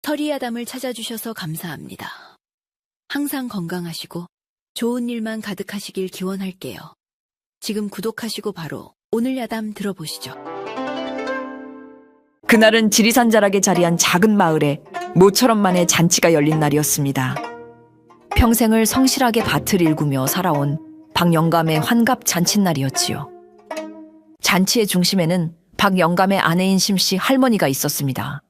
서리아담을 찾아주셔서 감사합니다. 항상 건강하시고 좋은 일만 가득하시길 기원할게요. 지금 구독하시고 바로 오늘 야담 들어보시죠. 그날은 지리산 자락에 자리한 작은 마을에 모처럼 만의 잔치가 열린 날이었습니다. 평생을 성실하게 밭을 일구며 살아온 박영감의 환갑 잔칫날이었지요. 잔치의 중심에는 박영감의 아내인 심씨 할머니가 있었습니다.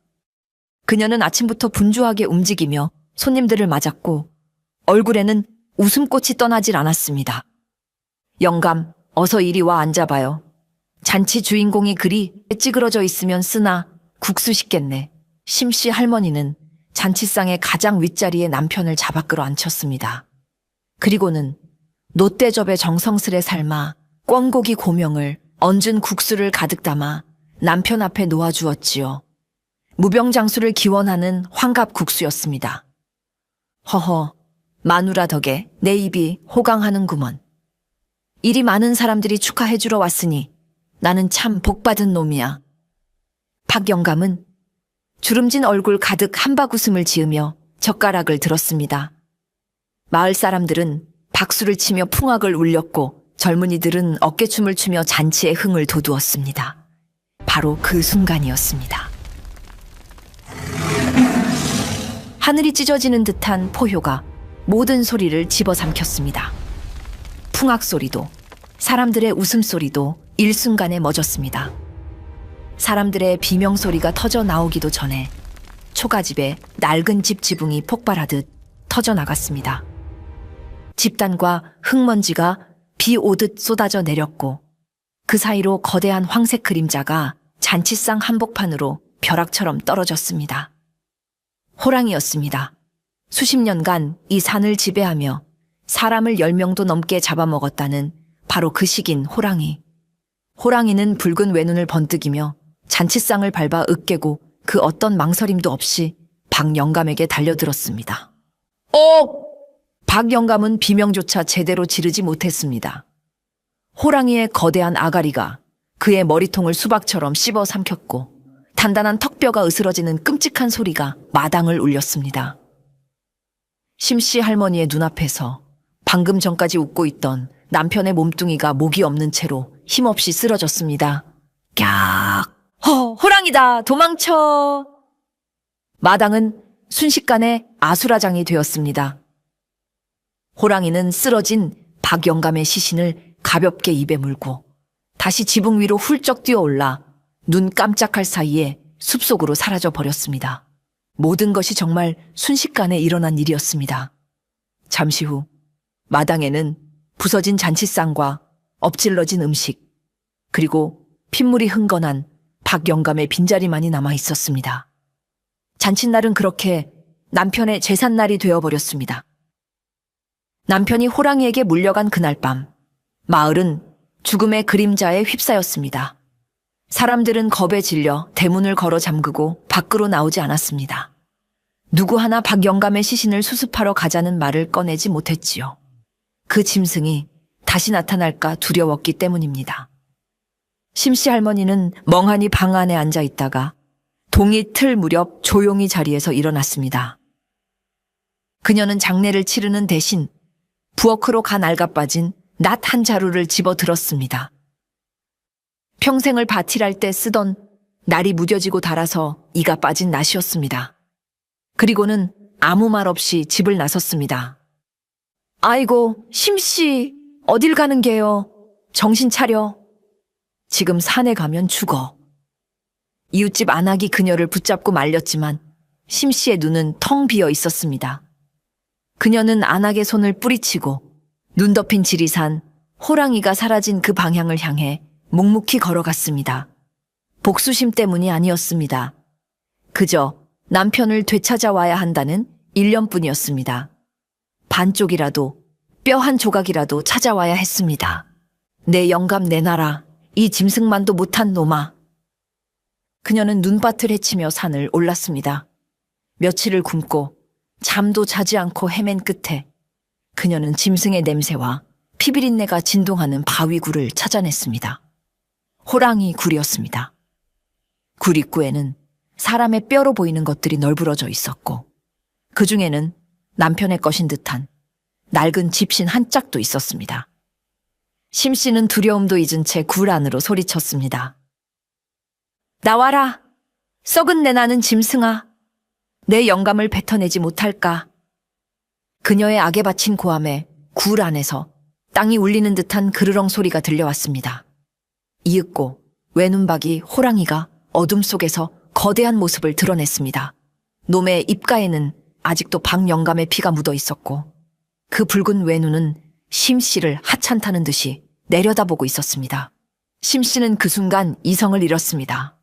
그녀는 아침부터 분주하게 움직이며 손님들을 맞았고 얼굴에는 웃음꽃이 떠나질 않았습니다. 영감, 어서 이리 와 앉아봐요. 잔치 주인공이 그리 찌그러져 있으면 쓰나 국수 식겠네. 심씨 할머니는 잔치상의 가장 윗자리에 남편을 잡아 끌어앉혔습니다. 그리고는 놋대접에 정성스레 삶아 꿩고기 고명을 얹은 국수를 가득 담아 남편 앞에 놓아주었지요. 무병장수를 기원하는 환갑 국수였습니다. 허허, 마누라 덕에 내 입이 호강하는구먼. 이리 많은 사람들이 축하해주러 왔으니 나는 참 복받은 놈이야. 박영감은 주름진 얼굴 가득 한바구음을 지으며 젓가락을 들었습니다. 마을 사람들은 박수를 치며 풍악을 울렸고 젊은이들은 어깨춤을 추며 잔치의 흥을 돋우었습니다. 바로 그 순간이었습니다. 하늘이 찢어지는 듯한 포효가 모든 소리를 집어삼켰습니다. 풍악 소리도 사람들의 웃음소리도 일순간에 멎었습니다. 사람들의 비명소리가 터져 나오기도 전에 초가집에 낡은 집 지붕이 폭발하듯 터져나갔습니다. 집단과 흙먼지가 비 오듯 쏟아져 내렸고 그 사이로 거대한 황색 그림자가 잔치상 한복판으로 벼락처럼 떨어졌습니다. 호랑이였습니다. 수십 년간 이 산을 지배하며 사람을 10명도 넘게 잡아먹었다는 바로 그 식인 호랑이. 호랑이는 붉은 외눈을 번뜩이며 잔치상을 밟아 으깨고 그 어떤 망설임도 없이 박영감에게 달려들었습니다. 박영감은 비명조차 제대로 지르지 못했습니다. 호랑이의 거대한 아가리가 그의 머리통을 수박처럼 씹어 삼켰고 단단한 턱뼈가 으스러지는 끔찍한 소리가 마당을 울렸습니다. 심씨 할머니의 눈앞에서 방금 전까지 웃고 있던 남편의 몸뚱이가 목이 없는 채로 힘없이 쓰러졌습니다. 깍! 호랑이다! 도망쳐! 마당은 순식간에 아수라장이 되었습니다. 호랑이는 쓰러진 박영감의 시신을 가볍게 입에 물고 다시 지붕 위로 훌쩍 뛰어올라 눈 깜짝할 사이에 숲속으로 사라져 버렸습니다. 모든 것이 정말 순식간에 일어난 일이었습니다. 잠시 후 마당에는 부서진 잔치상과 엎질러진 음식, 그리고 핏물이 흥건한 박영감의 빈자리만이 남아 있었습니다. 잔칫날은 그렇게 남편의 제삿날이 되어버렸습니다. 남편이 호랑이에게 물려간 그날 밤, 마을은 죽음의 그림자에 휩싸였습니다. 사람들은 겁에 질려 대문을 걸어 잠그고 밖으로 나오지 않았습니다. 누구 하나 박영감의 시신을 수습하러 가자는 말을 꺼내지 못했지요. 그 짐승이 다시 나타날까 두려웠기 때문입니다. 심씨 할머니는 멍하니 방 안에 앉아 있다가 동이 틀 무렵 조용히 자리에서 일어났습니다. 그녀는 장례를 치르는 대신 부엌으로 가 낡아빠진 낫 한 자루를 집어 들었습니다. 평생을 밭일할 때 쓰던 날이 무뎌지고 닳아서 이가 빠진 낫이었습니다. 그리고는 아무 말 없이 집을 나섰습니다. 아이고, 심씨, 어딜 가는 게요? 정신 차려. 지금 산에 가면 죽어. 이웃집 안악이 그녀를 붙잡고 말렸지만 심씨의 눈은 텅 비어 있었습니다. 그녀는 안악의 손을 뿌리치고 눈 덮인 지리산, 호랑이가 사라진 그 방향을 향해 묵묵히 걸어갔습니다. 복수심 때문이 아니었습니다. 그저 남편을 되찾아와야 한다는 일념뿐이었습니다. 반쪽이라도, 뼈 한 조각이라도 찾아와야 했습니다. 내 영감 내놔라, 이 짐승만도 못한 놈아. 그녀는 눈밭을 헤치며 산을 올랐습니다. 며칠을 굶고 잠도 자지 않고 헤맨 끝에 그녀는 짐승의 냄새와 피비린내가 진동하는 바위굴을 찾아냈습니다. 호랑이 굴이었습니다. 굴 입구에는 사람의 뼈로 보이는 것들이 널브러져 있었고 그 중에는 남편의 것인 듯한 낡은 집신 한 짝도 있었습니다. 심 씨는 두려움도 잊은 채 굴 안으로 소리쳤습니다. 나와라! 썩은 내 나는 짐승아! 내 영감을 뱉어내지 못할까? 그녀의 악에 바친 고함에 굴 안에서 땅이 울리는 듯한 그르렁 소리가 들려왔습니다. 이윽고 외눈박이 호랑이가 어둠 속에서 거대한 모습을 드러냈습니다. 놈의 입가에는 아직도 박 영감의 피가 묻어 있었고 그 붉은 외눈은 심 씨를 하찮다는 듯이 내려다보고 있었습니다. 심 씨는 그 순간 이성을 잃었습니다.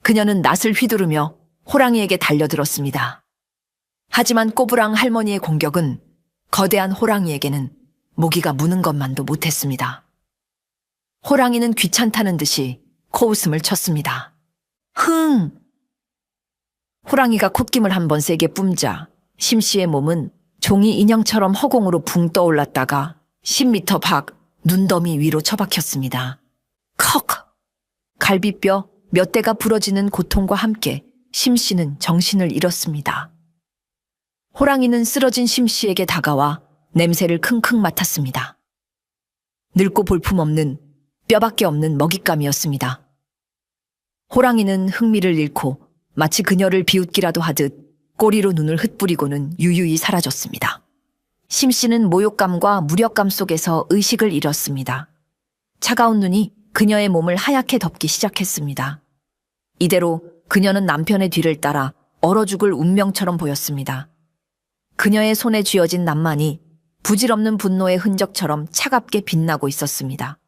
그녀는 낫을 휘두르며 호랑이에게 달려들었습니다. 하지만 꼬부랑 할머니의 공격은 거대한 호랑이에게는 모기가 무는 것만도 못했습니다. 호랑이는 귀찮다는 듯이 코웃음을 쳤습니다. 흥! 호랑이가 콧김을 한번 세게 뿜자 심 씨의 몸은 종이 인형처럼 허공으로 붕 떠올랐다가 10m 밖 눈더미 위로 처박혔습니다. 컥! 갈비뼈 몇 대가 부러지는 고통과 함께 심 씨는 정신을 잃었습니다. 호랑이는 쓰러진 심 씨에게 다가와 냄새를 킁킁 맡았습니다. 늙고 볼품없는 뼈밖에 없는 먹잇감이었습니다. 호랑이는 흥미를 잃고 마치 그녀를 비웃기라도 하듯 꼬리로 눈을 흩뿌리고는 유유히 사라졌습니다. 심 씨는 모욕감과 무력감 속에서 의식을 잃었습니다. 차가운 눈이 그녀의 몸을 하얗게 덮기 시작했습니다. 이대로 그녀는 남편의 뒤를 따라 얼어 죽을 운명처럼 보였습니다. 그녀의 손에 쥐어진 낫만이 부질없는 분노의 흔적처럼 차갑게 빛나고 있었습니다.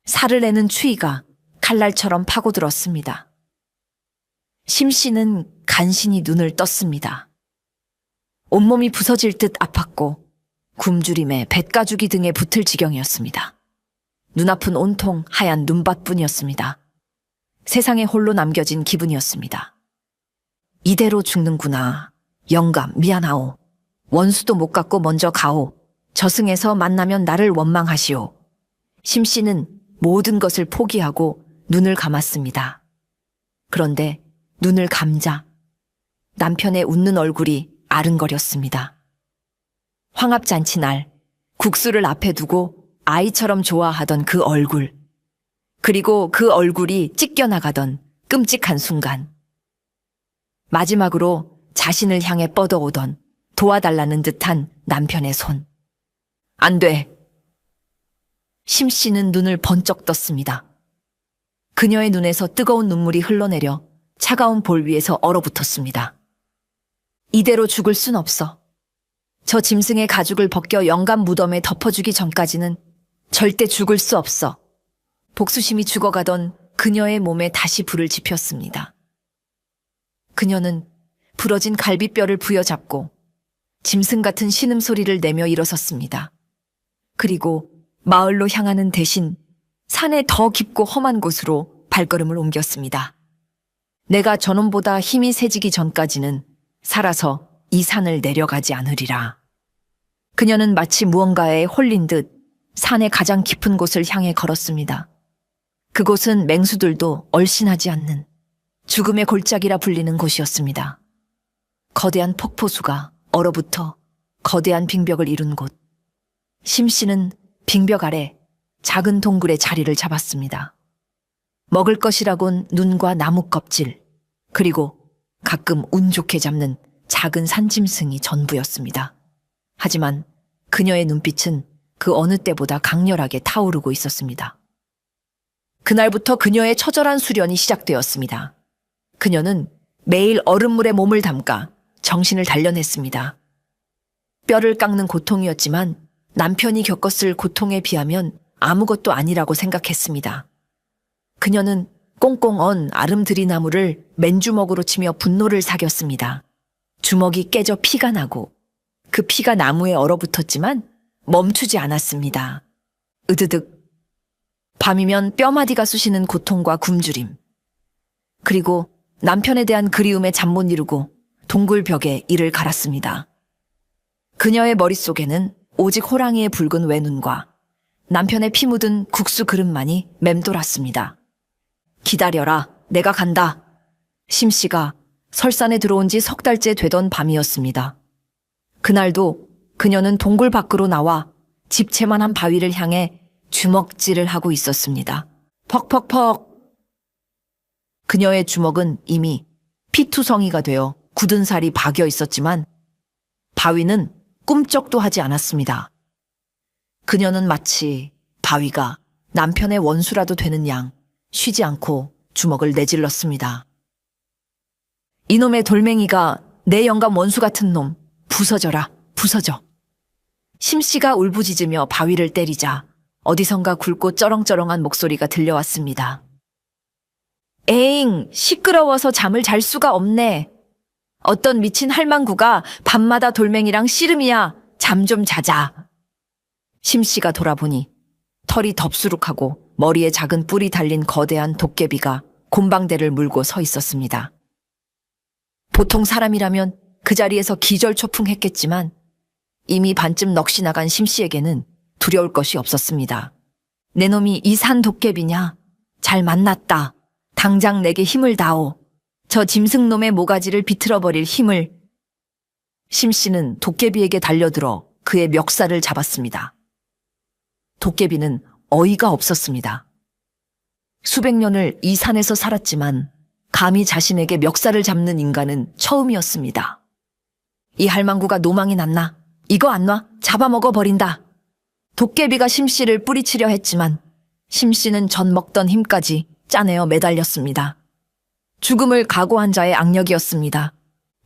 살을 내는 추위가 칼날처럼 파고들었습니다. 심 씨는 간신히 눈을 떴습니다. 온몸이 부서질 듯 아팠고 굶주림에 뱃가죽이 등에 붙을 지경이었습니다. 눈앞은 온통 하얀 눈밭뿐이었습니다. 세상에 홀로 남겨진 기분이었습니다. 이대로 죽는구나. 영감 미안하오. 원수도 못 갖고 먼저 가오. 저승에서 만나면 나를 원망하시오. 심 씨는 모든 것을 포기하고 눈을 감았습니다. 그런데 눈을 감자 남편의 웃는 얼굴이 아른거렸습니다. 황합잔치 날 국수를 앞에 두고 아이처럼 좋아하던 그 얼굴, 그리고 그 얼굴이 찢겨나가던 끔찍한 순간, 마지막으로 자신을 향해 뻗어오던 도와달라는 듯한 남편의 손. 안 돼. 심 씨는 눈을 번쩍 떴습니다. 그녀의 눈에서 뜨거운 눈물이 흘러내려 차가운 볼 위에서 얼어붙었습니다. 이대로 죽을 순 없어. 저 짐승의 가죽을 벗겨 영감 무덤에 덮어주기 전까지는 절대 죽을 수 없어. 복수심이 죽어가던 그녀의 몸에 다시 불을 지폈습니다. 그녀는 부러진 갈비뼈를 부여잡고 짐승 같은 신음소리를 내며 일어섰습니다. 그리고 마을로 향하는 대신 산의 더 깊고 험한 곳으로 발걸음을 옮겼습니다. 내가 저놈보다 힘이 세지기 전까지는 살아서 이 산을 내려가지 않으리라. 그녀는 마치 무언가에 홀린 듯 산의 가장 깊은 곳을 향해 걸었습니다. 그곳은 맹수들도 얼씬하지 않는 죽음의 골짜기라 불리는 곳이었습니다. 거대한 폭포수가 얼어붙어 거대한 빙벽을 이룬 곳. 심 씨는 빙벽 아래 작은 동굴에 자리를 잡았습니다. 먹을 것이라곤 눈과 나무 껍질, 그리고 가끔 운 좋게 잡는 작은 산짐승이 전부였습니다. 하지만 그녀의 눈빛은 그 어느 때보다 강렬하게 타오르고 있었습니다. 그날부터 그녀의 처절한 수련이 시작되었습니다. 그녀는 매일 얼음물에 몸을 담가 정신을 단련했습니다. 뼈를 깎는 고통이었지만 남편이 겪었을 고통에 비하면 아무것도 아니라고 생각했습니다. 그녀는 꽁꽁 언 아름드리나무를 맨주먹으로 치며 분노를 사겼습니다. 주먹이 깨져 피가 나고 그 피가 나무에 얼어붙었지만 멈추지 않았습니다. 으드득. 밤이면 뼈마디가 쑤시는 고통과 굶주림. 그리고 남편에 대한 그리움에 잠 못 이루고 동굴 벽에 이를 갈았습니다. 그녀의 머릿속에는 오직 호랑이의 붉은 외눈과 남편의 피 묻은 국수 그릇만이 맴돌았습니다. 기다려라, 내가 간다. 심 씨가 설산에 들어온 지 석 달째 되던 밤이었습니다. 그날도 그녀는 동굴 밖으로 나와 집채만한 바위를 향해 주먹질을 하고 있었습니다. 퍽퍽퍽. 그녀의 주먹은 이미 피투성이가 되어 굳은 살이 박여 있었지만 바위는 꿈쩍도 하지 않았습니다. 그녀는 마치 바위가 남편의 원수라도 되는 양 쉬지 않고 주먹을 내질렀습니다. 이놈의 돌멩이가 내 영감 원수 같은 놈, 부서져라, 부서져. 심씨가 울부짖으며 바위를 때리자 어디선가 굵고 쩌렁쩌렁한 목소리가 들려왔습니다. 에잉, 시끄러워서 잠을 잘 수가 없네. 어떤 미친 할망구가 밤마다 돌멩이랑 씨름이야. 잠 좀 자자. 심씨가 돌아보니 털이 덥수룩하고 머리에 작은 뿔이 달린 거대한 도깨비가 곰방대를 물고 서 있었습니다. 보통 사람이라면 그 자리에서 기절초풍했겠지만 이미 반쯤 넋이 나간 심씨에게는 두려울 것이 없었습니다. 내 놈이 이 산 도깨비냐? 잘 만났다. 당장 내게 힘을 다오. 저 짐승놈의 모가지를 비틀어버릴 힘을. 심씨는 도깨비에게 달려들어 그의 멱살을 잡았습니다. 도깨비는 어이가 없었습니다. 수백 년을 이 산에서 살았지만 감히 자신에게 멱살을 잡는 인간은 처음이었습니다. 이 할망구가 노망이 났나? 이거 안 놔? 잡아먹어버린다. 도깨비가 심씨를 뿌리치려 했지만 심씨는 전 먹던 힘까지 짜내어 매달렸습니다. 죽음을 각오한 자의 악력이었습니다.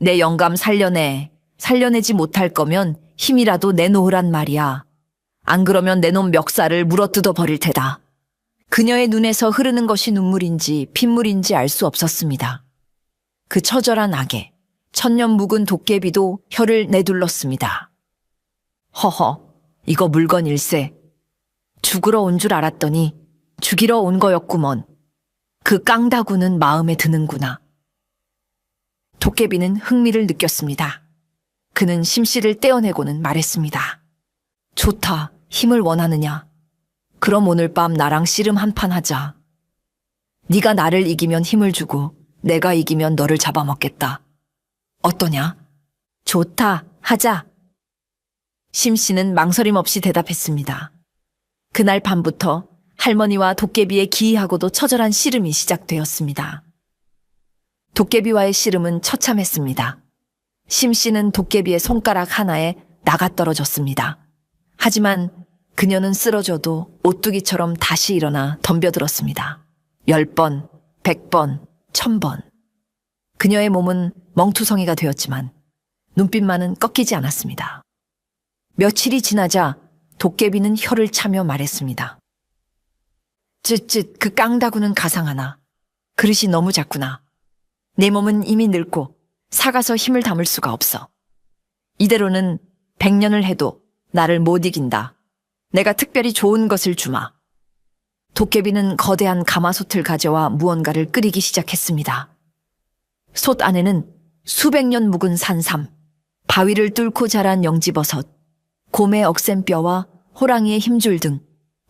내 영감 살려내. 살려내지 못할 거면 힘이라도 내놓으란 말이야. 안 그러면 내 놈 멱살을 물어뜯어 버릴 테다. 그녀의 눈에서 흐르는 것이 눈물인지 핏물인지 알 수 없었습니다. 그 처절한 악에 천년 묵은 도깨비도 혀를 내둘렀습니다. 허허, 이거 물건일세. 죽으러 온 줄 알았더니 죽이러 온 거였구먼. 그 깡다구는 마음에 드는구나. 도깨비는 흥미를 느꼈습니다. 그는 심씨를 떼어내고는 말했습니다. 좋다, 힘을 원하느냐? 그럼 오늘 밤 나랑 씨름 한판 하자. 네가 나를 이기면 힘을 주고 내가 이기면 너를 잡아먹겠다. 어떠냐? 좋다, 하자. 심씨는 망설임 없이 대답했습니다. 그날 밤부터 할머니와 도깨비의 기이하고도 처절한 씨름이 시작되었습니다. 도깨비와의 씨름은 처참했습니다. 심씨는 도깨비의 손가락 하나에 나가떨어졌습니다. 하지만 그녀는 쓰러져도 오뚜기처럼 다시 일어나 덤벼들었습니다. 10번, 100번, 1000번. 그녀의 몸은 멍투성이가 되었지만 눈빛만은 꺾이지 않았습니다. 며칠이 지나자 도깨비는 혀를 차며 말했습니다. 쯧쯧, 그 깡다구는 가상하나. 그릇이 너무 작구나. 내 몸은 이미 늙고 사가서 힘을 담을 수가 없어. 이대로는 100년을 해도 나를 못 이긴다. 내가 특별히 좋은 것을 주마. 도깨비는 거대한 가마솥을 가져와 무언가를 끓이기 시작했습니다. 솥 안에는 수백 년 묵은 산삼, 바위를 뚫고 자란 영지버섯, 곰의 억센뼈와 호랑이의 힘줄 등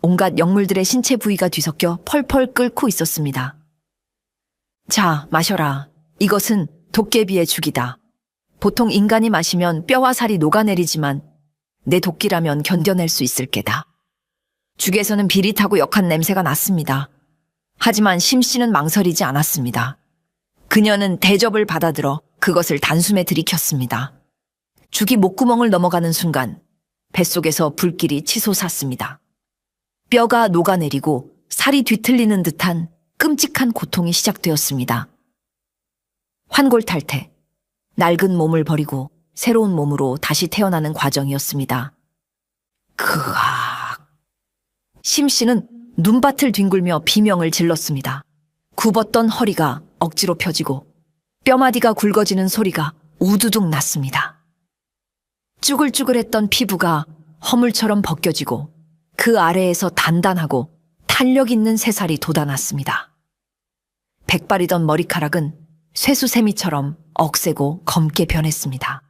온갖 영물들의 신체 부위가 뒤섞여 펄펄 끓고 있었습니다. 자, 마셔라. 이것은 도깨비의 죽이다. 보통 인간이 마시면 뼈와 살이 녹아내리지만 내 도끼라면 견뎌낼 수 있을 게다. 죽에서는 비릿하고 역한 냄새가 났습니다. 하지만 심씨는 망설이지 않았습니다. 그녀는 대접을 받아들어 그것을 단숨에 들이켰습니다. 죽이 목구멍을 넘어가는 순간 뱃속에서 불길이 치솟았습니다. 뼈가 녹아내리고 살이 뒤틀리는 듯한 끔찍한 고통이 시작되었습니다. 환골탈태, 낡은 몸을 버리고 새로운 몸으로 다시 태어나는 과정이었습니다. 크악. 심씨는 눈밭을 뒹굴며 비명을 질렀습니다. 굽었던 허리가 억지로 펴지고 뼈마디가 굵어지는 소리가 우두둑 났습니다. 쭈글쭈글했던 피부가 허물처럼 벗겨지고 그 아래에서 단단하고 탄력 있는 새살이 돋아났습니다. 백발이던 머리카락은 쇠수세미처럼 억세고 검게 변했습니다.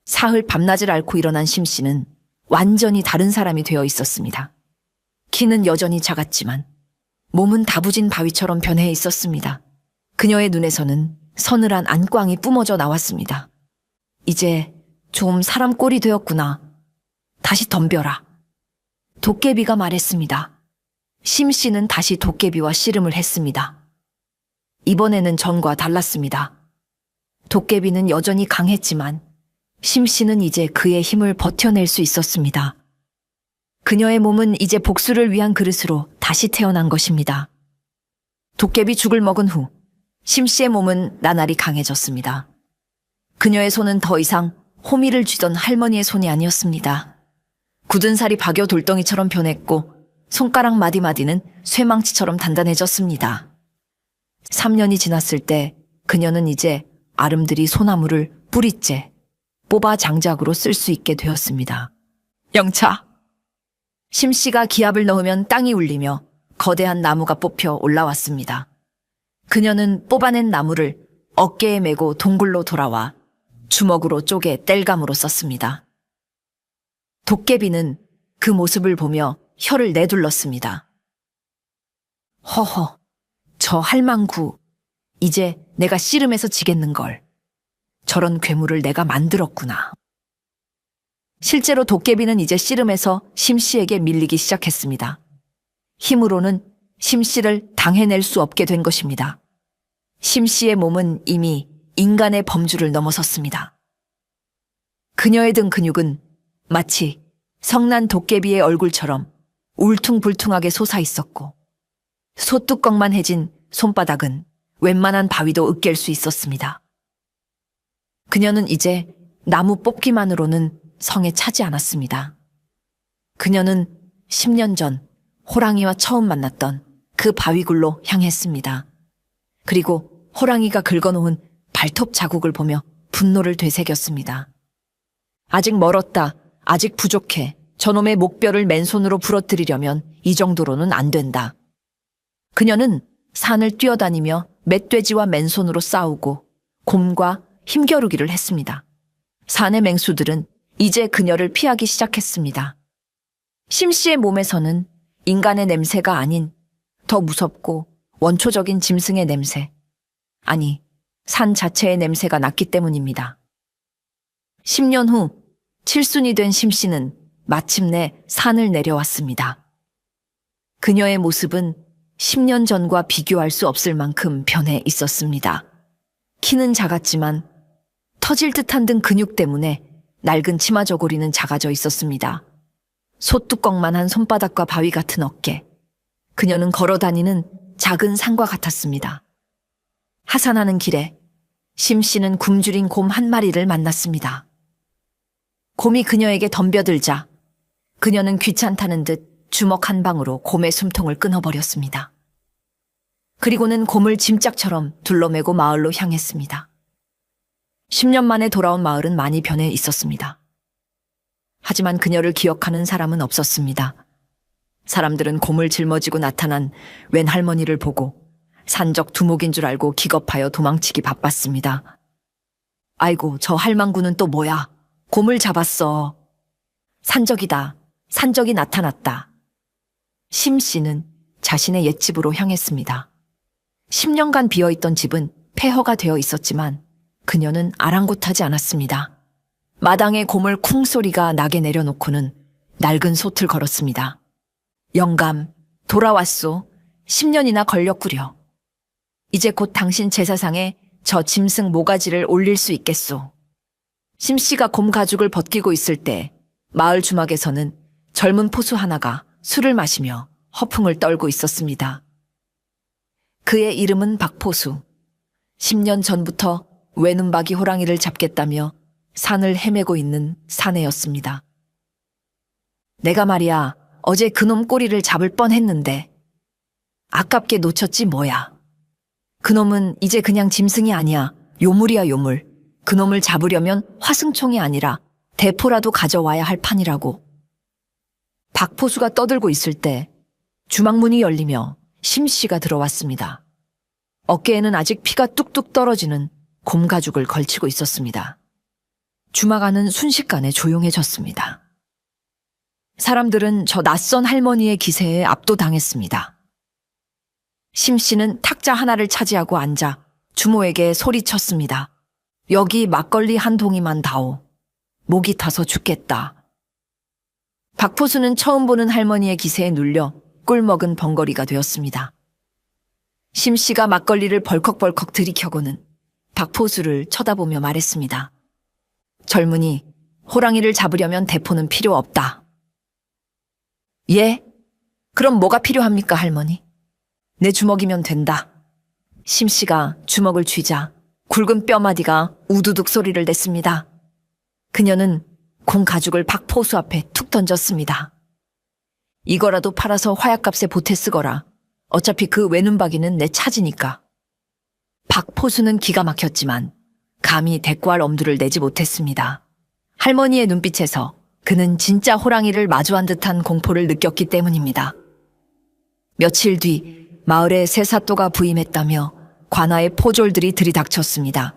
사흘 밤낮을 앓고 일어난 심씨는 완전히 다른 사람이 되어 있었습니다. 키는 여전히 작았지만 몸은 다부진 바위처럼 변해 있었습니다. 그녀의 눈에서는 서늘한 안광이 뿜어져 나왔습니다. 이제 좀 사람 꼴이 되었구나. 다시 덤벼라. 도깨비가 말했습니다. 심 씨는 다시 도깨비와 씨름을 했습니다. 이번에는 전과 달랐습니다. 도깨비는 여전히 강했지만 심 씨는 이제 그의 힘을 버텨낼 수 있었습니다. 그녀의 몸은 이제 복수를 위한 그릇으로 다시 태어난 것입니다. 도깨비 죽을 먹은 후 심 씨의 몸은 나날이 강해졌습니다. 그녀의 손은 더 이상 호미를 쥐던 할머니의 손이 아니었습니다. 굳은 살이 박여 돌덩이처럼 변했고 손가락 마디마디는 쇠망치처럼 단단해졌습니다. 3년이 지났을 때 그녀는 이제 아름드리 소나무를 뿌리째 뽑아 장작으로 쓸 수 있게 되었습니다. 영차! 심 씨가 기압을 넣으면 땅이 울리며 거대한 나무가 뽑혀 올라왔습니다. 그녀는 뽑아낸 나무를 어깨에 메고 동굴로 돌아와 주먹으로 쪼개 땔감으로 썼습니다. 도깨비는 그 모습을 보며 혀를 내둘렀습니다. 허허, 저 할망구, 이제 내가 씨름해서 지겠는걸. 저런 괴물을 내가 만들었구나. 실제로 도깨비는 이제 씨름에서 심씨에게 밀리기 시작했습니다. 힘으로는 심씨를 당해낼 수 없게 된 것입니다. 심씨의 몸은 이미 인간의 범주를 넘어섰습니다. 그녀의 등 근육은 마치 성난 도깨비의 얼굴처럼 울퉁불퉁하게 솟아 있었고 소뚜껑만 해진 손바닥은 웬만한 바위도 으깰 수 있었습니다. 그녀는 이제 나무 뽑기만으로는 성에 차지 않았습니다. 그녀는 10년 전 호랑이와 처음 만났던 그 바위굴로 향했습니다. 그리고 호랑이가 긁어놓은 발톱 자국을 보며 분노를 되새겼습니다. 아직 멀었다. 아직 부족해. 저놈의 목뼈를 맨손으로 부러뜨리려면 이 정도로는 안 된다. 그녀는 산을 뛰어다니며 멧돼지와 맨손으로 싸우고 곰과 힘겨루기를 했습니다. 산의 맹수들은 이제 그녀를 피하기 시작했습니다. 심씨의 몸에서는 인간의 냄새가 아닌 더 무섭고 원초적인 짐승의 냄새, 아니 산 자체의 냄새가 났기 때문입니다. 10년 후 칠순이 된 심씨는 마침내 산을 내려왔습니다. 그녀의 모습은 10년 전과 비교할 수 없을 만큼 변해 있었습니다. 키는 작았지만 터질 듯한 등 근육 때문에 낡은 치마 저고리는 작아져 있었습니다. 소뚜껑만한 손바닥과 바위 같은 어깨. 그녀는 걸어다니는 작은 산과 같았습니다. 하산하는 길에 심씨는 굶주린 곰 한 마리를 만났습니다. 곰이 그녀에게 덤벼들자 그녀는 귀찮다는 듯 주먹 한 방으로 곰의 숨통을 끊어버렸습니다. 그리고는 곰을 짐짝처럼 둘러매고 마을로 향했습니다. 10년 만에 돌아온 마을은 많이 변해 있었습니다. 하지만 그녀를 기억하는 사람은 없었습니다. 사람들은 곰을 짊어지고 나타난 웬 할머니를 보고 산적 두목인 줄 알고 기겁하여 도망치기 바빴습니다. 아이고, 저 할망구는 또 뭐야? 곰을 잡았어. 산적이다. 산적이 나타났다. 심씨는 자신의 옛집으로 향했습니다. 10년간 비어있던 집은 폐허가 되어 있었지만 그녀는 아랑곳하지 않았습니다. 마당에 곰을 쿵 소리가 나게 내려놓고는 낡은 솥을 걸었습니다. 영감, 돌아왔소. 10년이나 걸렸구려. 이제 곧 당신 제사상에 저 짐승 모가지를 올릴 수 있겠소. 심씨가 곰 가죽을 벗기고 있을 때 마을 주막에서는 젊은 포수 하나가 술을 마시며 허풍을 떨고 있었습니다. 그의 이름은 박포수. 10년 전부터 외눈박이 호랑이를 잡겠다며 산을 헤매고 있는 사내였습니다. 내가 말이야, 어제 그놈 꼬리를 잡을 뻔했는데 아깝게 놓쳤지 뭐야. 그놈은 이제 그냥 짐승이 아니야. 요물이야, 요물. 그놈을 잡으려면 화승총이 아니라 대포라도 가져와야 할 판이라고. 박포수가 떠들고 있을 때 주막문이 열리며 심씨가 들어왔습니다. 어깨에는 아직 피가 뚝뚝 떨어지는 곰 가죽을 걸치고 있었습니다. 주막 안은 순식간에 조용해졌습니다. 사람들은 저 낯선 할머니의 기세에 압도당했습니다. 심씨는 탁자 하나를 차지하고 앉아 주모에게 소리쳤습니다. 여기 막걸리 한 동이만 다오. 목이 타서 죽겠다. 박포수는 처음 보는 할머니의 기세에 눌려 꿀먹은 벙거리가 되었습니다. 심씨가 막걸리를 벌컥벌컥 들이켜고는 박포수를 쳐다보며 말했습니다. 젊은이, 호랑이를 잡으려면 대포는 필요 없다. 예? 그럼 뭐가 필요합니까, 할머니? 내 주먹이면 된다. 심씨가 주먹을 쥐자 굵은 뼈마디가 우두둑 소리를 냈습니다. 그녀는 공 가죽을 박포수 앞에 툭 던졌습니다. 이거라도 팔아서 화약값에 보태 쓰거라. 어차피 그 외눈박이는 내 차지니까. 박포수는 기가 막혔지만 감히 대꾸할 엄두를 내지 못했습니다. 할머니의 눈빛에서 그는 진짜 호랑이를 마주한 듯한 공포를 느꼈기 때문입니다. 며칠 뒤 마을에 새 사또가 부임했다며 관아의 포졸들이 들이닥쳤습니다.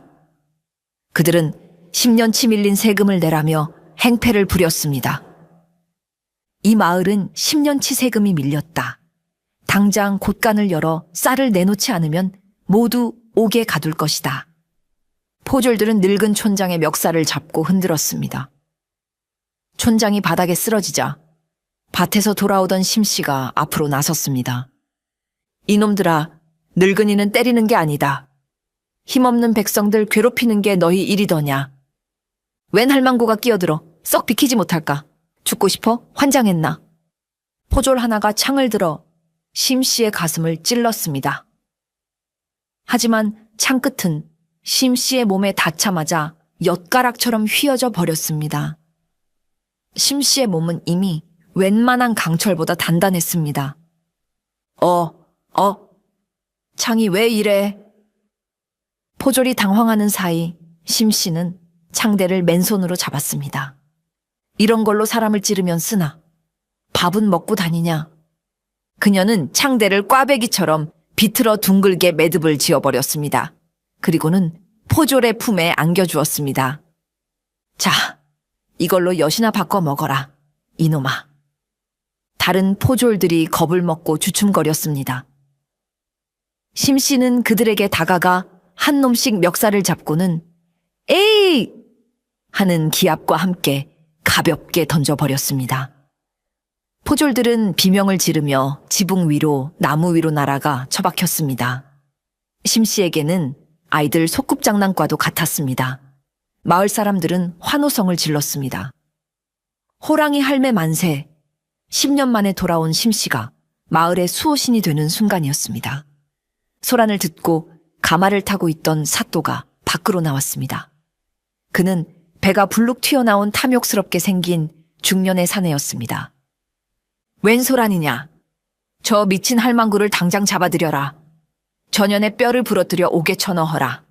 그들은 10년치 밀린 세금을 내라며 행패를 부렸습니다. 이 마을은 10년치 세금이 밀렸다. 당장 곳간을 열어 쌀을 내놓지 않으면 모두 옥에 가둘 것이다. 포졸들은 늙은 촌장의 멱살을 잡고 흔들었습니다. 촌장이 바닥에 쓰러지자 밭에서 돌아오던 심씨가 앞으로 나섰습니다. 이놈들아, 늙은이는 때리는 게 아니다. 힘없는 백성들 괴롭히는 게 너희 일이더냐. 웬 할망구가 끼어들어 썩 비키지 못할까? 죽고 싶어? 환장했나? 포졸 하나가 창을 들어 심씨의 가슴을 찔렀습니다. 하지만 창 끝은 심씨의 몸에 닿자마자 엿가락처럼 휘어져 버렸습니다. 심씨의 몸은 이미 웬만한 강철보다 단단했습니다. 창이 왜 이래? 포졸이 당황하는 사이 심씨는 창대를 맨손으로 잡았습니다. 이런 걸로 사람을 찌르면 쓰나? 밥은 먹고 다니냐? 그녀는 창대를 꽈배기처럼 비틀어 둥글게 매듭을 지어버렸습니다. 그리고는 포졸의 품에 안겨주었습니다. 자, 이걸로 엿이나 바꿔 먹어라, 이놈아. 다른 포졸들이 겁을 먹고 주춤거렸습니다. 심씨는 그들에게 다가가 한 놈씩 멱살을 잡고는 에이! 하는 기합과 함께 가볍게 던져버렸습니다. 포졸들은 비명을 지르며 지붕 위로 나무 위로 날아가 처박혔습니다. 심씨에게는 아이들 소꿉장난과도 같았습니다. 마을 사람들은 환호성을 질렀습니다. 호랑이 할매 만세! 10년 만에 돌아온 심씨가 마을의 수호신이 되는 순간이었습니다. 소란을 듣고 가마를 타고 있던 사또가 밖으로 나왔습니다. 그는 배가 불룩 튀어나온 탐욕스럽게 생긴 중년의 사내였습니다. 웬 소란이냐? 저 미친 할망구를 당장 잡아들여라. 전연의 뼈를 부러뜨려 옥에 쳐넣어라.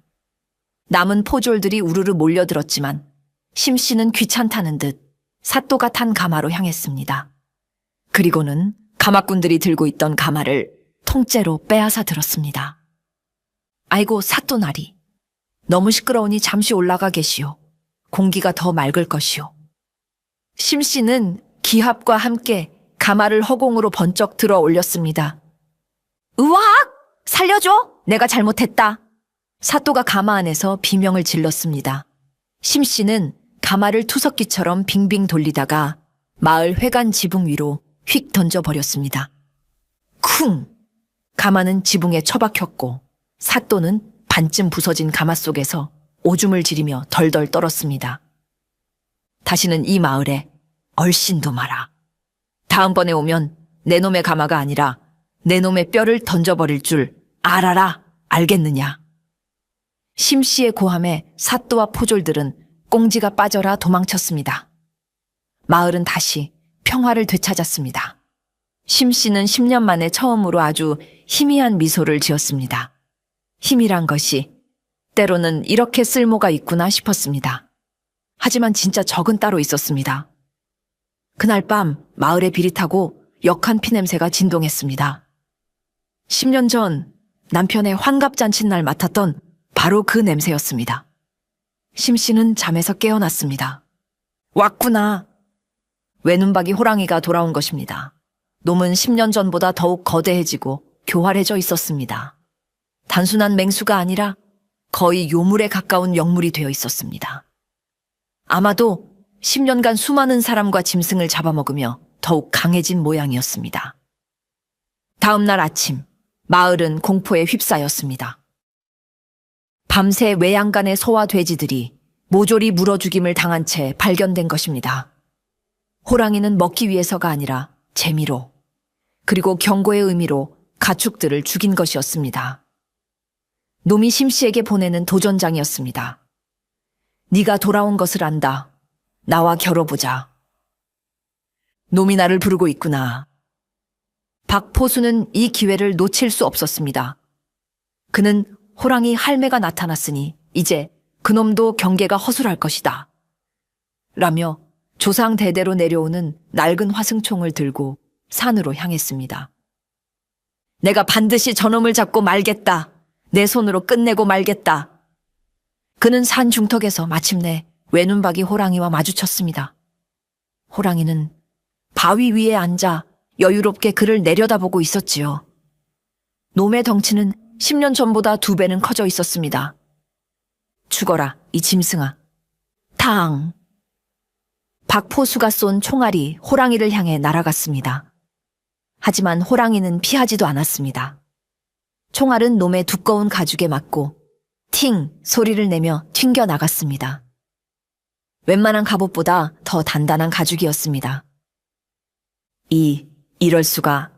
남은 포졸들이 우르르 몰려들었지만 심씨는 귀찮다는 듯 사또가 탄 가마로 향했습니다. 그리고는 가마꾼들이 들고 있던 가마를 통째로 빼앗아 들었습니다. 아이고 사또나리, 너무 시끄러우니 잠시 올라가 계시오. 공기가 더 맑을 것이오. 심씨는 기합과 함께 가마를 허공으로 번쩍 들어 올렸습니다. 으악! 살려줘! 내가 잘못했다. 사또가 가마 안에서 비명을 질렀습니다. 심씨는 가마를 투석기처럼 빙빙 돌리다가 마을 회관 지붕 위로 휙 던져버렸습니다. 쿵! 가마는 지붕에 처박혔고 사또는 반쯤 부서진 가마 속에서 오줌을 지리며 덜덜 떨었습니다. 다시는 이 마을에 얼씬도 마라. 다음번에 오면 내 놈의 가마가 아니라 내 놈의 뼈를 던져버릴 줄 알아라, 알겠느냐. 심씨의 고함에 사또와 포졸들은 꽁지가 빠져라 도망쳤습니다. 마을은 다시 평화를 되찾았습니다. 심씨는 10년 만에 처음으로 아주 희미한 미소를 지었습니다. 힘이란 것이 때로는 이렇게 쓸모가 있구나 싶었습니다. 하지만 진짜 적은 따로 있었습니다. 그날 밤 마을에 비릿하고 역한 피냄새가 진동했습니다. 10년 전 남편의 환갑잔칫날 맡았던 바로 그 냄새였습니다. 심씨는 잠에서 깨어났습니다. 왔구나. 외눈박이 호랑이가 돌아온 것입니다. 놈은 10년 전보다 더욱 거대해지고 교활해져 있었습니다. 단순한 맹수가 아니라 거의 요물에 가까운 영물이 되어 있었습니다. 아마도 10년간 수많은 사람과 짐승을 잡아먹으며 더욱 강해진 모양이었습니다. 다음 날 아침, 마을은 공포에 휩싸였습니다. 밤새 외양간의 소와 돼지들이 모조리 물어 죽임을 당한 채 발견된 것입니다. 호랑이는 먹기 위해서가 아니라 재미로, 그리고 경고의 의미로 가축들을 죽인 것이었습니다. 놈이 심씨에게 보내는 도전장이었습니다. 네가 돌아온 것을 안다. 나와 겨뤄보자. 놈이 나를 부르고 있구나. 박포수는 이 기회를 놓칠 수 없었습니다. 그는 호랑이 할매가 나타났으니 이제 그놈도 경계가 허술할 것이다. 라며 조상 대대로 내려오는 낡은 화승총을 들고 산으로 향했습니다. 내가 반드시 저놈을 잡고 말겠다. 내 손으로 끝내고 말겠다. 그는 산 중턱에서 마침내 외눈박이 호랑이와 마주쳤습니다. 호랑이는 바위 위에 앉아 여유롭게 그를 내려다보고 있었지요. 놈의 덩치는 10년 전보다 2배는 커져 있었습니다. 죽어라, 이 짐승아. 탕! 박포수가 쏜 총알이 호랑이를 향해 날아갔습니다. 하지만 호랑이는 피하지도 않았습니다. 총알은 놈의 두꺼운 가죽에 맞고 팅! 소리를 내며 튕겨 나갔습니다. 웬만한 갑옷보다 더 단단한 가죽이었습니다. 이럴 수가.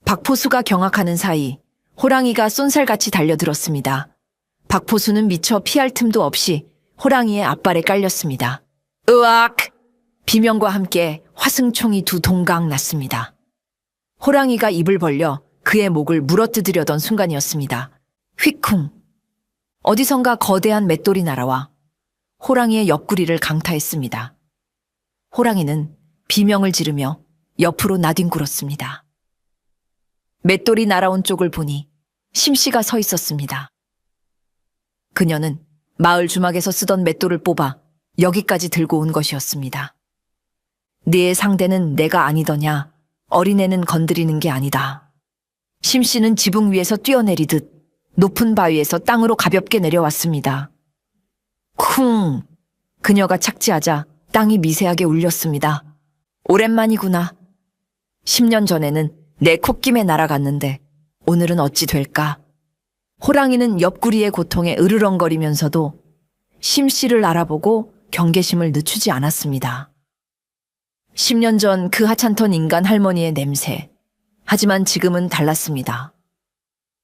박포수가 경악하는 사이 호랑이가 쏜살같이 달려들었습니다. 박포수는 미처 피할 틈도 없이 호랑이의 앞발에 깔렸습니다. 으악! 비명과 함께 화승총이 2 동강 났습니다. 호랑이가 입을 벌려 그의 목을 물어뜯으려던 순간이었습니다. 휘쿵! 어디선가 거대한 맷돌이 날아와 호랑이의 옆구리를 강타했습니다. 호랑이는 비명을 지르며 옆으로 나뒹굴었습니다. 맷돌이 날아온 쪽을 보니 심씨가 서 있었습니다. 그녀는 마을 주막에서 쓰던 맷돌을 뽑아 여기까지 들고 온 것이었습니다. 네 상대는 내가 아니더냐. 어린애는 건드리는 게 아니다. 심씨는 지붕 위에서 뛰어내리듯 높은 바위에서 땅으로 가볍게 내려왔습니다. 쿵! 그녀가 착지하자 땅이 미세하게 울렸습니다. 오랜만이구나. 10년 전에는 내 콧김에 날아갔는데 오늘은 어찌 될까? 호랑이는 옆구리의 고통에 으르렁거리면서도 심씨를 알아보고 경계심을 늦추지 않았습니다. 10년 전 그 하찮던 인간 할머니의 냄새. 하지만 지금은 달랐습니다.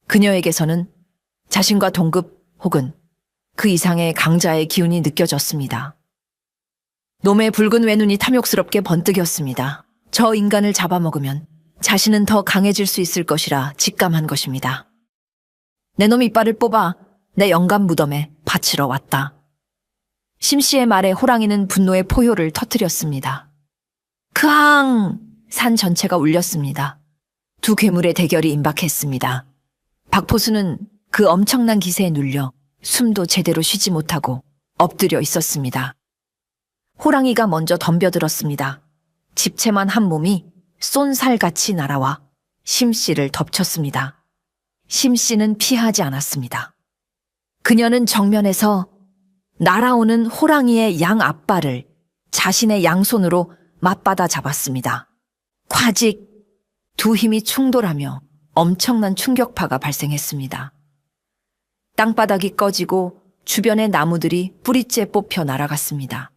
그녀에게서는 자신과 동급 혹은 그 이상의 강자의 기운이 느껴졌습니다. 놈의 붉은 외눈이 탐욕스럽게 번뜩였습니다. 저 인간을 잡아먹으면 자신은 더 강해질 수 있을 것이라 직감한 것입니다. 내 놈 이빨을 뽑아 내 영감 무덤에 바치러 왔다. 심씨의 말에 호랑이는 분노의 포효를 터뜨렸습니다. 크앙! 산 전체가 울렸습니다. 2 괴물의 대결이 임박했습니다. 박포수는 그 엄청난 기세에 눌려 숨도 제대로 쉬지 못하고 엎드려 있었습니다. 호랑이가 먼저 덤벼들었습니다. 집채만 한 몸이 쏜살같이 날아와 심씨를 덮쳤습니다. 심씨는 피하지 않았습니다. 그녀는 정면에서 날아오는 호랑이의 양 앞발을 자신의 양손으로 맞받아 잡았습니다. 콰직! 2 힘이 충돌하며 엄청난 충격파가 발생했습니다. 땅바닥이 꺼지고 주변의 나무들이 뿌리째 뽑혀 날아갔습니다.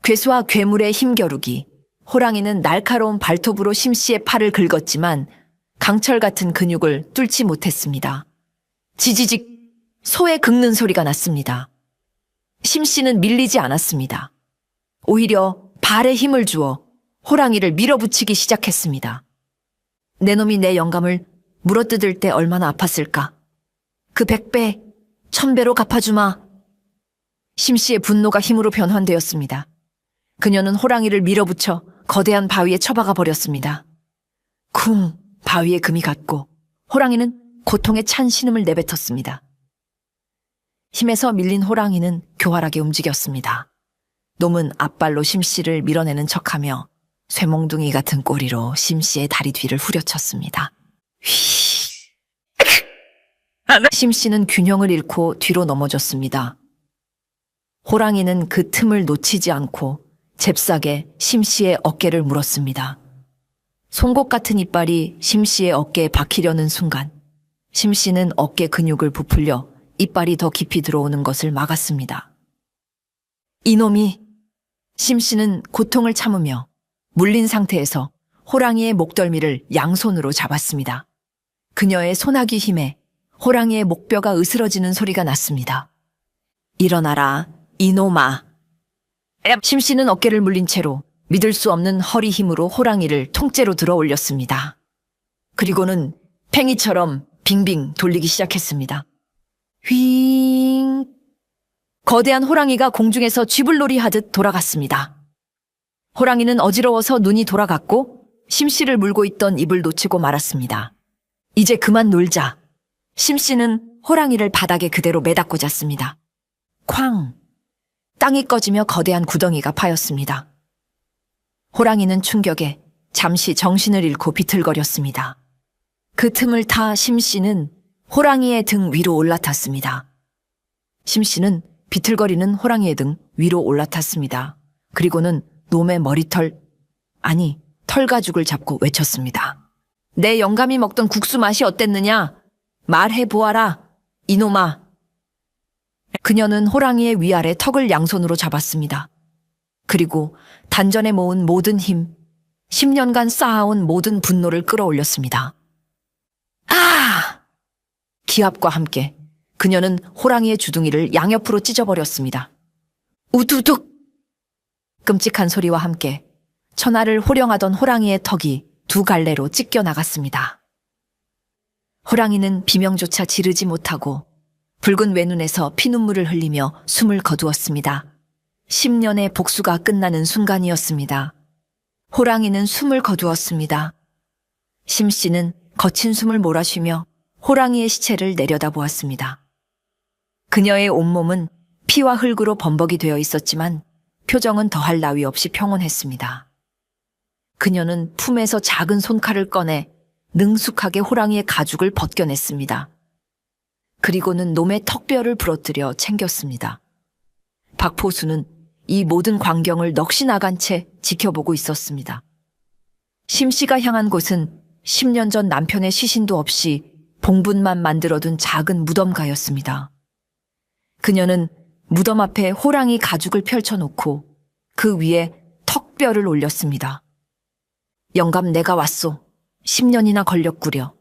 괴수와 괴물의 힘겨루기. 호랑이는 날카로운 발톱으로 심씨의 팔을 긁었지만 강철 같은 근육을 뚫지 못했습니다. 지지직 소의 긁는 소리가 났습니다. 심씨는 밀리지 않았습니다. 오히려 발에 힘을 주어 호랑이를 밀어붙이기 시작했습니다. 내 놈이 내 영감을 물어뜯을 때 얼마나 아팠을까? 그 100배, 1000배로 갚아주마. 심씨의 분노가 힘으로 변환되었습니다. 그녀는 호랑이를 밀어붙여 거대한 바위에 처박아 버렸습니다. 쿵! 바위에 금이 갔고 호랑이는 고통에 찬 신음을 내뱉었습니다. 힘에서 밀린 호랑이는 교활하게 움직였습니다. 놈은 앞발로 심씨를 밀어내는 척하며 쇠몽둥이 같은 꼬리로 심씨의 다리 뒤를 후려쳤습니다. 휘! 심 씨는 균형을 잃고 뒤로 넘어졌습니다. 호랑이는 그 틈을 놓치지 않고 잽싸게 심 씨의 어깨를 물었습니다. 송곳 같은 이빨이 심 씨의 어깨에 박히려는 순간 심 씨는 어깨 근육을 부풀려 이빨이 더 깊이 들어오는 것을 막았습니다. 이놈이! 심 씨는 고통을 참으며 물린 상태에서 호랑이의 목덜미를 양손으로 잡았습니다. 그녀의 소나기 힘에 호랑이의 목뼈가 으스러지는 소리가 났습니다. 일어나라, 이놈아. 심 씨는 어깨를 물린 채로 믿을 수 없는 허리 힘으로 호랑이를 통째로 들어 올렸습니다. 그리고는 팽이처럼 빙빙 돌리기 시작했습니다. 휘잉! 거대한 호랑이가 공중에서 쥐불놀이 하듯 돌아갔습니다. 호랑이는 어지러워서 눈이 돌아갔고 심 씨를 물고 있던 입을 놓치고 말았습니다. 이제 그만 놀자. 심 씨는 호랑이를 바닥에 그대로 매닫고 잤습니다. 쾅! 땅이 꺼지며 거대한 구덩이가 파였습니다. 호랑이는 충격에 잠시 정신을 잃고 비틀거렸습니다. 그 틈을 타 심 씨는 호랑이의 등 위로 올라탔습니다. 심 씨는 비틀거리는 호랑이의 등 위로 올라탔습니다. 그리고는 놈의 머리털, 아니 털가죽을 잡고 외쳤습니다. 내 영감이 먹던 국수 맛이 어땠느냐? 말해보아라, 이놈아. 그녀는 호랑이의 위아래 턱을 양손으로 잡았습니다. 그리고 단전에 모은 모든 힘, 10년간 쌓아온 모든 분노를 끌어올렸습니다. 아! 기합과 함께 그녀는 호랑이의 주둥이를 양옆으로 찢어버렸습니다. 우두둑! 끔찍한 소리와 함께 천하를 호령하던 호랑이의 턱이 두 갈래로 찢겨 나갔습니다. 호랑이는 비명조차 지르지 못하고 붉은 외눈에서 피눈물을 흘리며 숨을 거두었습니다. 10년의 복수가 끝나는 순간이었습니다. 호랑이는 숨을 거두었습니다. 심 씨는 거친 숨을 몰아쉬며 호랑이의 시체를 내려다보았습니다. 그녀의 온몸은 피와 흙으로 범벅이 되어 있었지만 표정은 더할 나위 없이 평온했습니다. 그녀는 품에서 작은 손칼을 꺼내 능숙하게 호랑이의 가죽을 벗겨냈습니다. 그리고는 놈의 턱뼈를 부러뜨려 챙겼습니다. 박포수는 이 모든 광경을 넋이 나간 채 지켜보고 있었습니다. 심 씨가 향한 곳은 10년 전 남편의 시신도 없이 봉분만 만들어둔 작은 무덤가였습니다. 그녀는 무덤 앞에 호랑이 가죽을 펼쳐놓고 그 위에 턱뼈를 올렸습니다. 영감 내가 왔소. 10년이나 걸렸구려.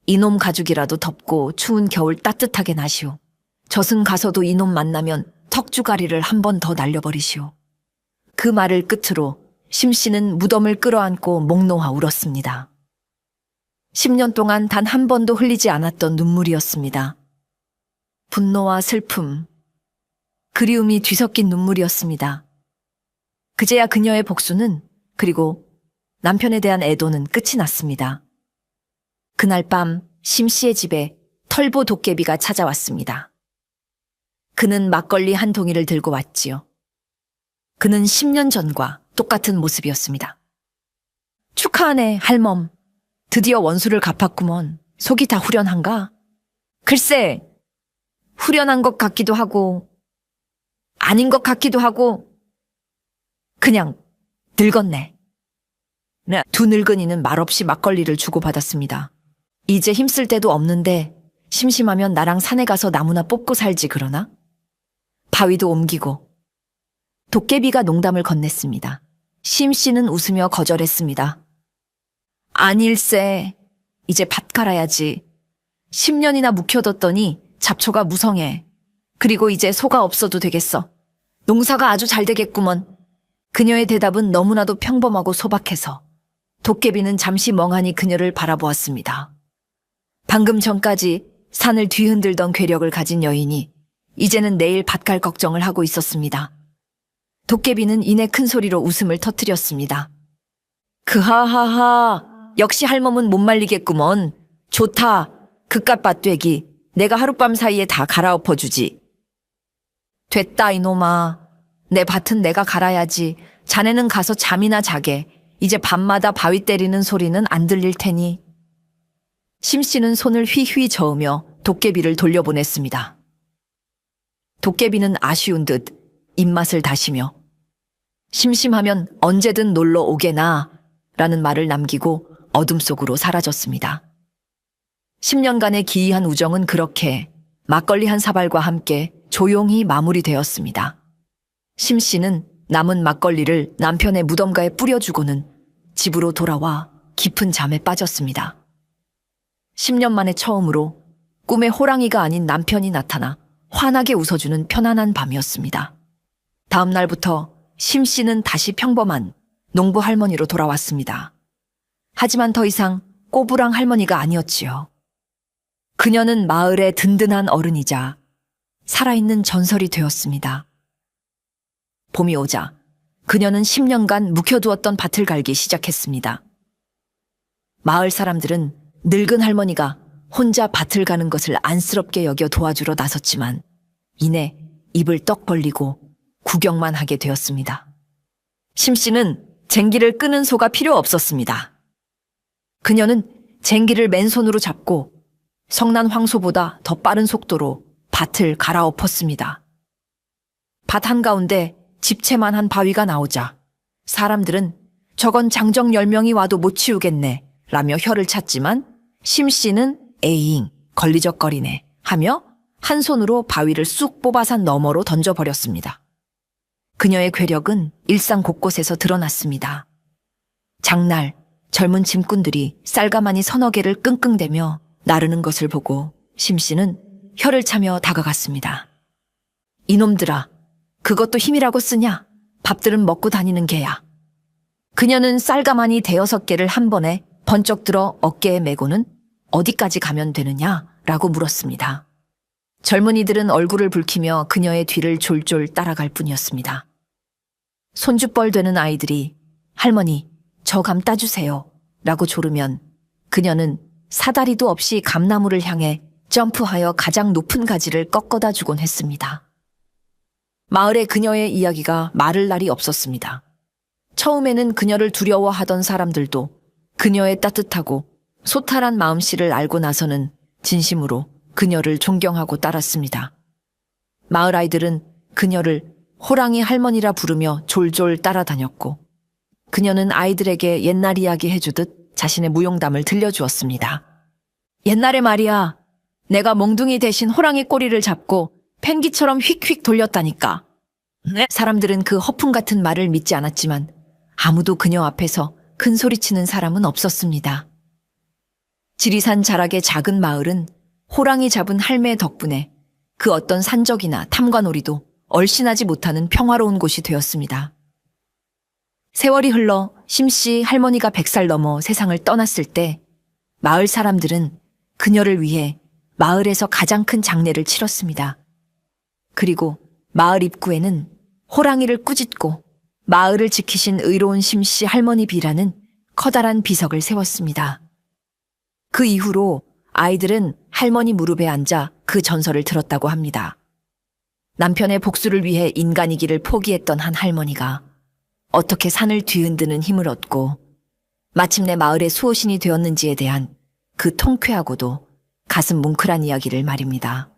이놈 가죽이라도 덮고 추운 겨울 따뜻하게 나시오. 저승 가서도 이놈 만나면 턱주가리를 한 번 더 날려버리시오. 그 말을 끝으로 심 씨는 무덤을 끌어안고 목 놓아 울었습니다. 10년 동안 단 한 번도 흘리지 않았던 눈물이었습니다. 분노와 슬픔, 그리움이 뒤섞인 눈물이었습니다. 그제야 그녀의 복수는, 그리고 남편에 대한 애도는 끝이 났습니다. 그날 밤 심 씨의 집에 털보 도깨비가 찾아왔습니다. 그는 막걸리 한 동이를 들고 왔지요. 그는 10년 전과 똑같은 모습이었습니다. 축하하네, 할멈. 드디어 원수를 갚았구먼. 속이 다 후련한가? 글쎄, 후련한 것 같기도 하고 아닌 것 같기도 하고 그냥 늙었네. 두 늙은이는 말없이 막걸리를 주고받았습니다. 이제 힘쓸 데도 없는데 심심하면 나랑 산에 가서 나무나 뽑고 살지 그러나? 바위도 옮기고. 도깨비가 농담을 건넸습니다. 심 씨는 웃으며 거절했습니다. 아닐세. 이제 밭 갈아야지. 10년이나 묵혀뒀더니 잡초가 무성해. 그리고 이제 소가 없어도 되겠어. 농사가 아주 잘 되겠구먼. 그녀의 대답은 너무나도 평범하고 소박해서 도깨비는 잠시 멍하니 그녀를 바라보았습니다. 방금 전까지 산을 뒤흔들던 괴력을 가진 여인이 이제는 내일 밭 갈 걱정을 하고 있었습니다. 도깨비는 이내 큰 소리로 웃음을 터뜨렸습니다. 그하하하, 역시 할멈은 못 말리겠구먼. 좋다, 그깟 밭되기. 내가 하룻밤 사이에 다 갈아엎어주지. 됐다 이놈아. 내 밭은 내가 갈아야지. 자네는 가서 잠이나 자게. 이제 밤마다 바위 때리는 소리는 안 들릴 테니. 심 씨는 손을 휘휘 저으며 도깨비를 돌려보냈습니다. 도깨비는 아쉬운 듯 입맛을 다시며 심심하면 언제든 놀러 오게나 라는 말을 남기고 어둠 속으로 사라졌습니다. 10년간의 기이한 우정은 그렇게 막걸리 한 사발과 함께 조용히 마무리되었습니다. 심 씨는 남은 막걸리를 남편의 무덤가에 뿌려주고는 집으로 돌아와 깊은 잠에 빠졌습니다. 10년 만에 처음으로 꿈에 호랑이가 아닌 남편이 나타나 환하게 웃어주는 편안한 밤이었습니다. 다음 날부터 심 씨는 다시 평범한 농부 할머니로 돌아왔습니다. 하지만 더 이상 꼬부랑 할머니가 아니었지요. 그녀는 마을의 든든한 어른이자 살아있는 전설이 되었습니다. 봄이 오자 그녀는 10년간 묵혀두었던 밭을 갈기 시작했습니다. 마을 사람들은 늙은 할머니가 혼자 밭을 가는 것을 안쓰럽게 여겨 도와주러 나섰지만 이내 입을 떡 벌리고 구경만 하게 되었습니다. 심 씨는 쟁기를 끄는 소가 필요 없었습니다. 그녀는 쟁기를 맨손으로 잡고 성난 황소보다 더 빠른 속도로 밭을 갈아엎었습니다. 밭 한가운데 집채만한 바위가 나오자 사람들은 저건 장정 10명이 와도 못 치우겠네 라며 혀를 찼지만 심 씨는 에잉 걸리적거리네 하며 한 손으로 바위를 쑥 뽑아산 너머로 던져버렸습니다. 그녀의 괴력은 일상 곳곳에서 드러났습니다. 장날 젊은 짐꾼들이 쌀가마니 서너 개를 끙끙대며 나르는 것을 보고 심 씨는 혀를 차며 다가갔습니다. 이놈들아, 그것도 힘이라고 쓰냐? 밥들은 먹고 다니는 개야. 그녀는 쌀가마니 5-6개를 한 번에 번쩍 들어 어깨에 메고는 어디까지 가면 되느냐라고 물었습니다. 젊은이들은 얼굴을 붉히며 그녀의 뒤를 졸졸 따라갈 뿐이었습니다. 손주뻘 되는 아이들이 할머니, 저 감 따주세요 라고 조르면 그녀는 사다리도 없이 감나무를 향해 점프하여 가장 높은 가지를 꺾어다 주곤 했습니다. 마을에 그녀의 이야기가 마를 날이 없었습니다. 처음에는 그녀를 두려워하던 사람들도 그녀의 따뜻하고 소탈한 마음씨를 알고 나서는 진심으로 그녀를 존경하고 따랐습니다. 마을 아이들은 그녀를 호랑이 할머니라 부르며 졸졸 따라다녔고 그녀는 아이들에게 옛날 이야기 해주듯 자신의 무용담을 들려주었습니다. 옛날에 말이야, 내가 몽둥이 대신 호랑이 꼬리를 잡고 펭기처럼 휙휙 돌렸다니까. 사람들은 그 허풍 같은 말을 믿지 않았지만 아무도 그녀 앞에서 큰 소리치는 사람은 없었습니다. 지리산 자락의 작은 마을은 호랑이 잡은 할매 덕분에 그 어떤 산적이나 탐관오리도 얼씬하지 못하는 평화로운 곳이 되었습니다. 세월이 흘러 심씨 할머니가 100살 넘어 세상을 떠났을 때 마을 사람들은 그녀를 위해 마을에서 가장 큰 장례를 치렀습니다. 그리고 마을 입구에는 호랑이를 꾸짖고 마을을 지키신 의로운 심씨 할머니 비라는 커다란 비석을 세웠습니다. 그 이후로 아이들은 할머니 무릎에 앉아 그 전설을 들었다고 합니다. 남편의 복수를 위해 인간이기를 포기했던 한 할머니가 어떻게 산을 뒤흔드는 힘을 얻고 마침내 마을의 수호신이 되었는지에 대한 그 통쾌하고도 가슴 뭉클한 이야기를 말입니다.